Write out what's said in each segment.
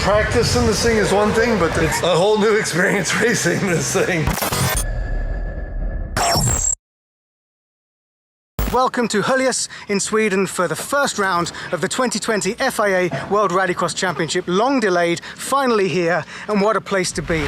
Practice in this thing is one thing, but it's a whole new experience racing this thing. Welcome to Höljes in Sweden for the first round of the 2020 FIA World Rallycross Championship. Long delayed, finally here, and what a place to be.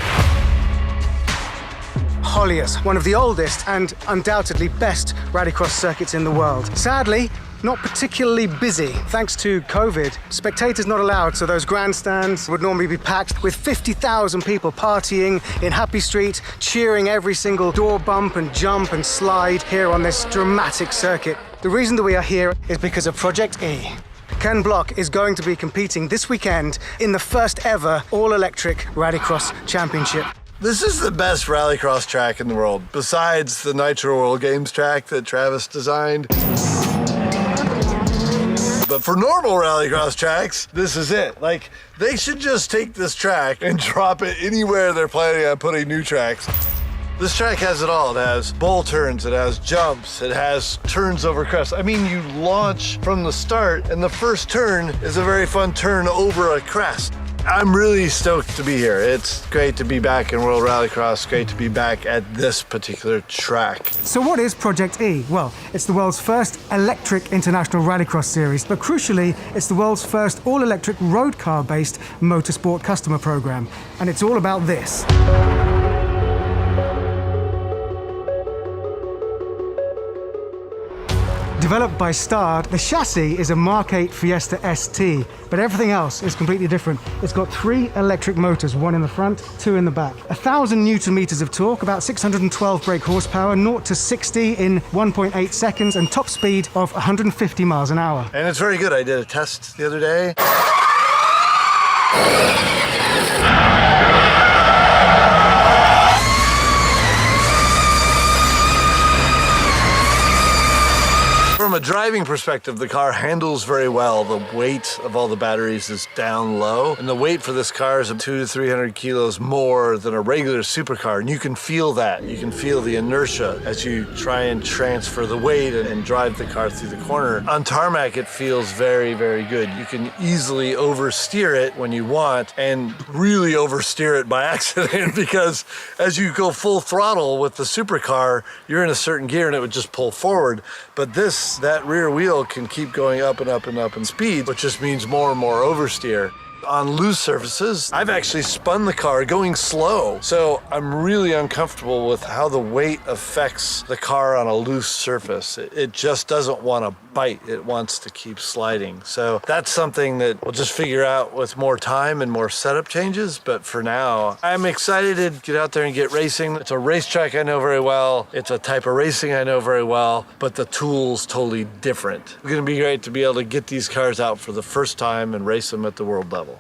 Höljes, one of the oldest and undoubtedly best rallycross circuits in the world. Sadly, not particularly busy. Thanks to COVID, spectators not allowed, so those grandstands would normally be packed with 50,000 people partying in Happy Street, cheering every single door bump and jump and slide here on this dramatic circuit. The reason that we are here is because of Project E. Ken Block is going to be competing this weekend in the first ever all-electric Rallycross Championship. This is the best rallycross track in the world, besides the Nitro World Games track that Travis designed. But for normal rallycross tracks, this is it. Like, they should just take this track and drop it anywhere they're planning on putting new tracks. This track has it all. It has bowl turns, it has jumps, it has turns over crests. I mean, you launch from the start, and the first turn is a very fun turn over a crest. I'm really stoked to be here. It's great to be back in World Rallycross, great to be back at this particular track. So what is Project E? Well, it's the world's first electric international rallycross series, but crucially, it's the world's first all-electric road car-based motorsport customer program. And it's all about this. Developed by Stard, the chassis is a Mark 8 Fiesta ST, but everything else is completely different. It's got 3 electric motors, 1 in the front, 2 in the back. 1,000 Newton meters of torque, about 612 brake horsepower, 0 to 60 in 1.8 seconds, and top speed of 150 miles an hour. And it's very good. I did a test the other day. From a driving perspective, the car handles very well. The weight of all the batteries is down low, and the weight for this car is 200 to 300 kilos more than a regular supercar, and you can feel that. You can feel the inertia as you try and transfer the weight and drive the car through the corner. On tarmac, it feels very, very good. You can easily oversteer it when you want, and really oversteer it by accident, because as you go full throttle with the supercar, you're in a certain gear and it would just pull forward. But that rear wheel can keep going up and up and up in speed, which just means more and more oversteer. On loose surfaces, I've actually spun the car going slow, so I'm really uncomfortable with how the weight affects the car on a loose surface. It just doesn't want to bite, it wants to keep sliding. So that's something that we'll just figure out with more time and more setup changes, but for now, I'm excited to get out there and get racing. It's a racetrack I know very well, it's a type of racing I know very well, but the tool's totally different. It's gonna be great to be able to get these cars out for the first time and race them at the world level.